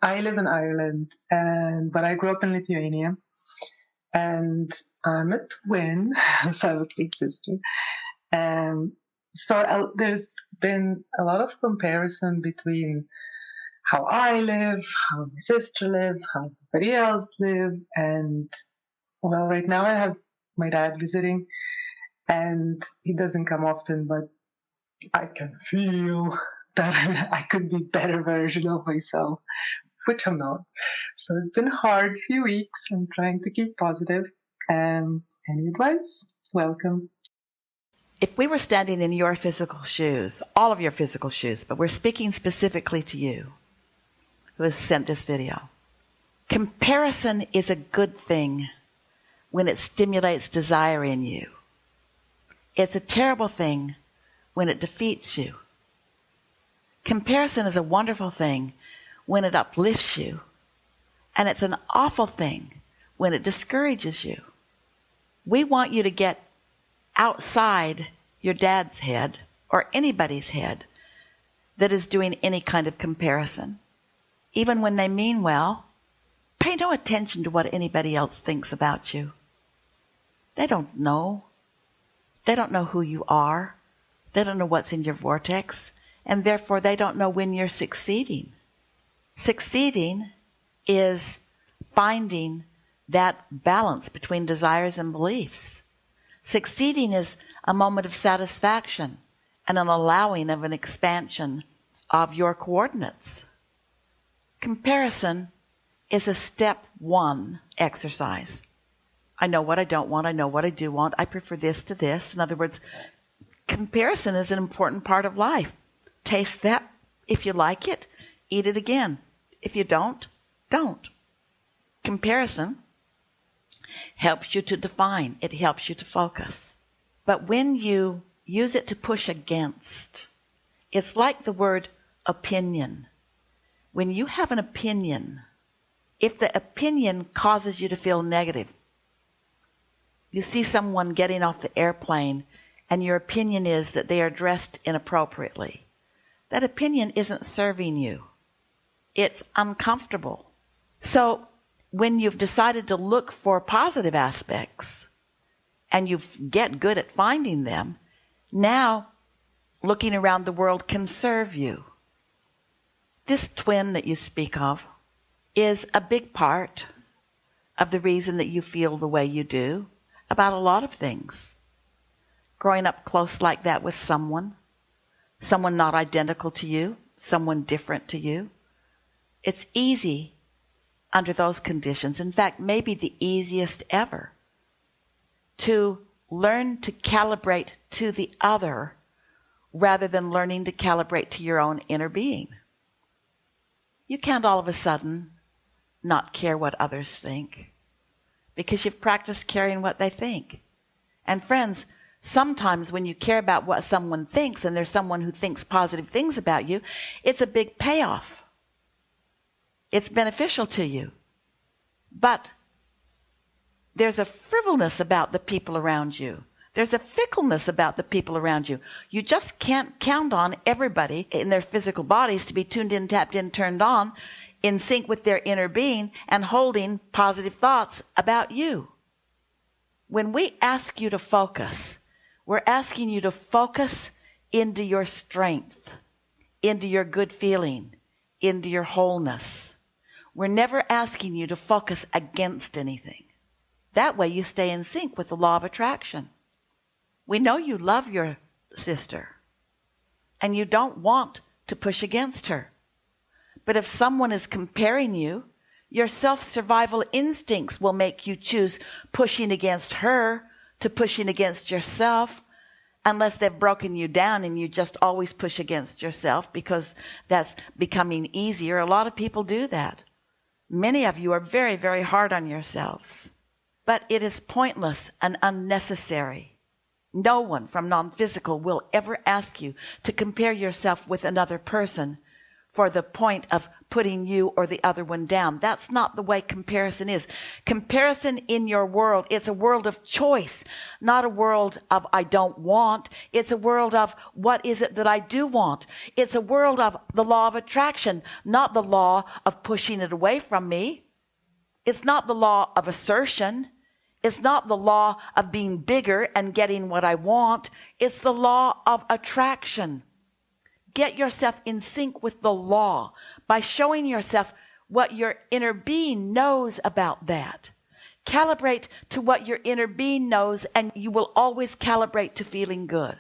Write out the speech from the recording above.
I live in Ireland, but I grew up in Lithuania, and I'm a twin, so I have a twin sister. There's been a lot of comparison between how I live, how my sister lives, how everybody else live, and well, right now I have my dad visiting, and he doesn't come often, but I can feel that I could be a better version of myself, which I'm not. So it's been a hard few weeks. I'm trying to keep positive. Any advice? Welcome. If we were standing in your physical shoes, all of your physical shoes, but we're speaking specifically to you who has sent this video, comparison is a good thing when it stimulates desire in you. It's a terrible thing when it defeats you. Comparison is a wonderful thing when it uplifts you, and it's an awful thing when it discourages you. We want you to get outside your dad's head or anybody's head that is doing any kind of comparison. Even when they mean well, pay no attention to what anybody else thinks about you. They don't know. They don't know who you are. They don't know what's in your vortex, and therefore they don't know when you're succeeding. Succeeding is finding that balance between desires and beliefs. Succeeding is a moment of satisfaction and an allowing of an expansion of your coordinates. Comparison is a step one exercise. I know what I don't want. I know what I do want. I prefer this to this. In other words, comparison is an important part of life. Taste that. If you like it, eat it again. If you don't, don't. Comparison helps you to define. It helps you to focus. But when you use it to push against, it's like the word opinion. When you have an opinion, if the opinion causes you to feel negative, you see someone getting off the airplane and your opinion is that they are dressed inappropriately. That opinion isn't serving you. It's uncomfortable. So when you've decided to look for positive aspects and you get good at finding them, now looking around the world can serve you. This twin that you speak of is a big part of the reason that you feel the way you do about a lot of things. Growing up close like that with someone not identical to you, someone different to you. It's easy under those conditions, in fact, maybe the easiest ever, to learn to calibrate to the other rather than learning to calibrate to your own inner being. You can't all of a sudden not care what others think because you've practiced caring what they think. And friends, sometimes when you care about what someone thinks and there's someone who thinks positive things about you, it's a big payoff. It's beneficial to you. But there's a frivolous about the people around you. There's a fickleness about the people around you. You just can't count on everybody in their physical bodies to be tuned in, tapped in, turned on, in sync with their inner being and holding positive thoughts about you. When we ask you to focus, we're asking you to focus into your strength, into your good feeling, into your wholeness. We're never asking you to focus against anything. That way you stay in sync with the law of attraction. We know you love your sister, and you don't want to push against her. But if someone is comparing you, your self-survival instincts will make you choose pushing against her to pushing against yourself, unless they've broken you down and you just always push against yourself because that's becoming easier. A lot of people do that. Many of you are very, very hard on yourselves. But it is pointless and unnecessary. No one from non-physical will ever ask you to compare yourself with another person for the point of putting you or the other one down. That's not the way comparison is. Comparison in your world, it's a world of choice, not a world of I don't want. It's a world of what is it that I do want. It's a world of the law of attraction, not the law of pushing it away from me. It's not the law of assertion. It's not the law of being bigger and getting what I want. It's the law of attraction. Get yourself in sync with the law by showing yourself what your inner being knows about that. Calibrate to what your inner being knows, and you will always calibrate to feeling good.